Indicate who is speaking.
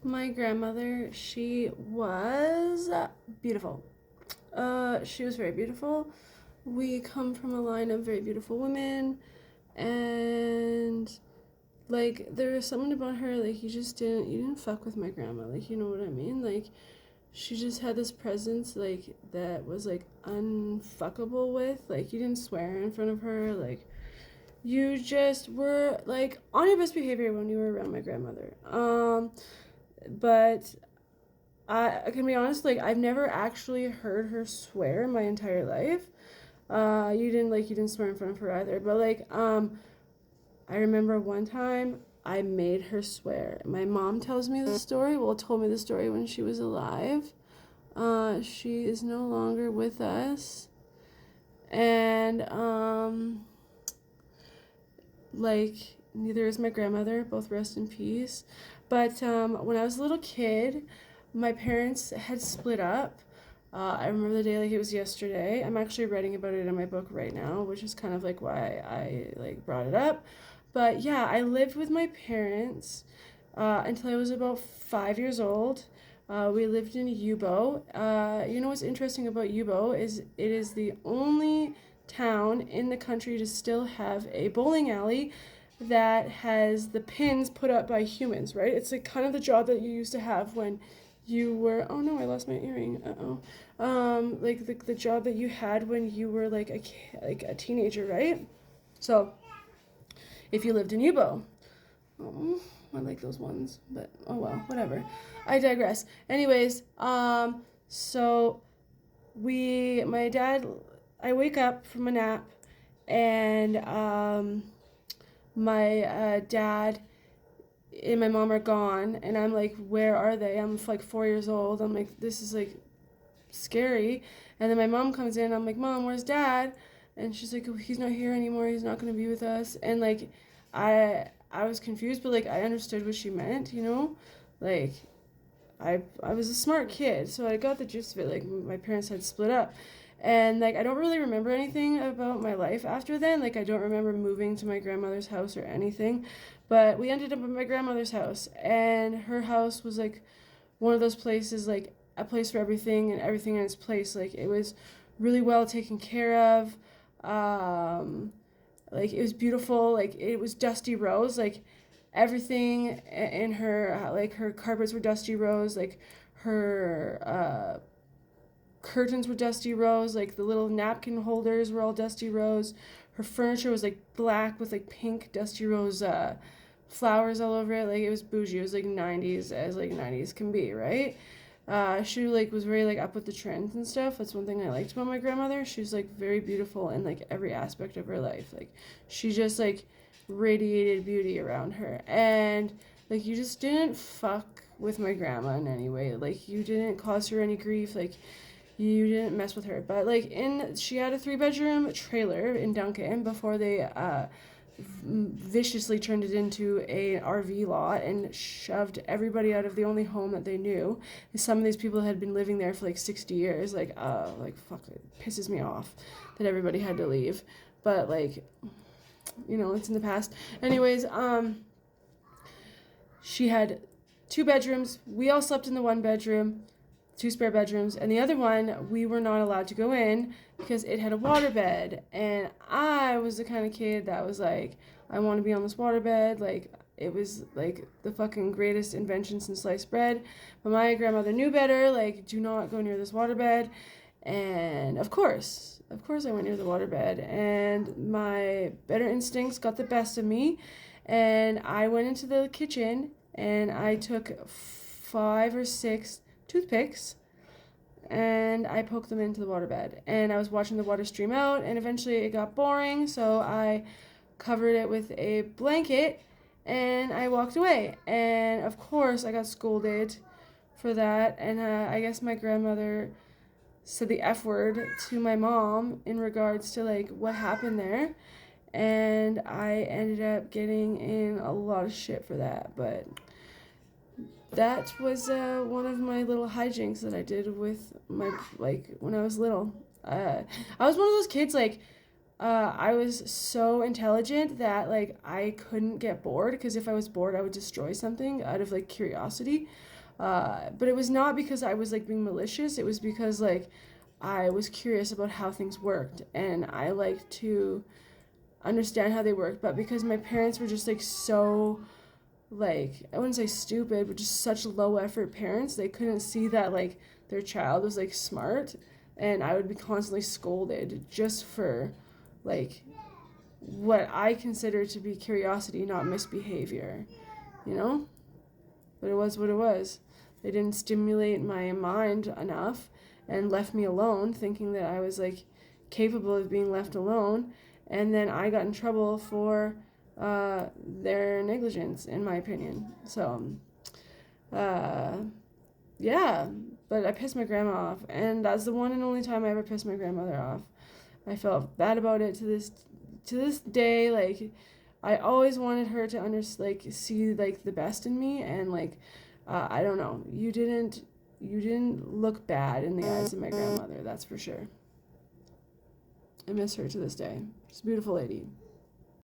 Speaker 1: My grandmother, she was beautiful. She was very beautiful. We come from a line of very beautiful women, and like there was something about her, like you didn't fuck with my grandma, like you know what I mean? Like she just had this presence like that was like unfuckable with. Like you didn't swear in front of her, like you just were like on your best behavior when you were around my grandmother. But I can be honest, like I've never actually heard her swear in my entire life. You didn't swear in front of her either. But I remember one time I made her swear. My mom tells me the story. Well, told me the story when she was alive. She is no longer with us, and like neither is my grandmother. Both rest in peace. But when I was a little kid, my parents had split up. I remember the day like it was yesterday. I'm actually writing about it in my book right now, which is kind of like why I like brought it up. But yeah, I lived with my parents until I was about 5 years old. We lived in Yubo. You know what's interesting about Yubo is it is the only town in the country to still have a bowling alley that has the pins put up by humans, right? It's like kind of the job that you used to have when you were, oh no, I lost my earring. Uh-oh. Like the job that you had when you were like a teenager, right? So, if you lived in Yubo. Oh, I like those ones, but oh well, whatever. I digress. Anyways, so my dad, I wake up from a nap, and my dad and my mom are gone, and I'm like, where are they? I'm like 4 years old. I'm like, this is like scary. And then my mom comes in. I'm like, Mom, where's Dad? And she's like, oh, he's not here anymore. He's not gonna be with us. And like, I was confused, but like I understood what she meant. You know, like I was a smart kid, so I got the gist of it. Like my parents had split up. And like I don't really remember anything about my life after then. Like I don't remember moving to my grandmother's house or anything. But we ended up at my grandmother's house, and her house was like one of those places, like a place for everything and everything in its place. Like it was really well taken care of. Um, like it was beautiful. Like it was Dusty Rose. Like everything in her, like her carpets were Dusty Rose. Like her curtains were Dusty Rose. Like the little napkin holders were all Dusty Rose. Her furniture was like black with like pink Dusty Rose flowers all over it. Like it was bougie. It was like 90s as like 90s can be, right? She like was very like up with the trends and stuff. That's one thing I liked about my grandmother. She was like very beautiful in like every aspect of her life. Like she just like radiated beauty around her. And like you just didn't fuck with my grandma in any way. Like you didn't cause her any grief. Like you didn't mess with her. But like she had a 3 bedroom trailer in Duncan before they viciously turned it into a RV lot and shoved everybody out of the only home that they knew. Some of these people had been living there for like 60 years. Like fuck, it pisses me off that everybody had to leave. But like, you know, it's in the past. Anyways, she had 2 bedrooms. We all slept in the 1 bedroom, 2 spare bedrooms, and the other one we were not allowed to go in because it had a waterbed. And I was the kind of kid that was like, I want to be on this waterbed. Like it was like the fucking greatest invention since sliced bread. But my grandmother knew better. Like, do not go near this waterbed. And of course, I went near the waterbed, and my better instincts got the best of me. And I went into the kitchen and I took 5 or 6 toothpicks and I poked them into the waterbed. And I was watching the water stream out, and eventually it got boring, so I covered it with a blanket and I walked away. And of course, I got scolded for that. And I guess my grandmother said the F word to my mom in regards to like what happened there. And I ended up getting in a lot of shit for that. But that was one of my little hijinks that I did with my, like, when I was little. I was one of those kids, like, I was so intelligent that like I couldn't get bored, because if I was bored, I would destroy something out of like curiosity. But it was not because I was like being malicious. It was because like I was curious about how things worked, and I like to understand how they work. But because my parents were just like so, like, I wouldn't say stupid, but just such low effort parents, they couldn't see that like their child was like smart, and I would be constantly scolded just for like what I consider to be curiosity, not misbehavior, you know? But it was what it was. They didn't stimulate my mind enough and left me alone, thinking that I was like capable of being left alone. And then I got in trouble for their negligence, in my opinion. So, uh, yeah, but I pissed my grandma off, and that's the one and only time I ever pissed my grandmother off. I felt bad about it to this day. Like, I always wanted her to like see like the best in me, and like I don't know, you didn't look bad in the eyes of my grandmother. That's for sure. I miss her to this day. She's a beautiful lady.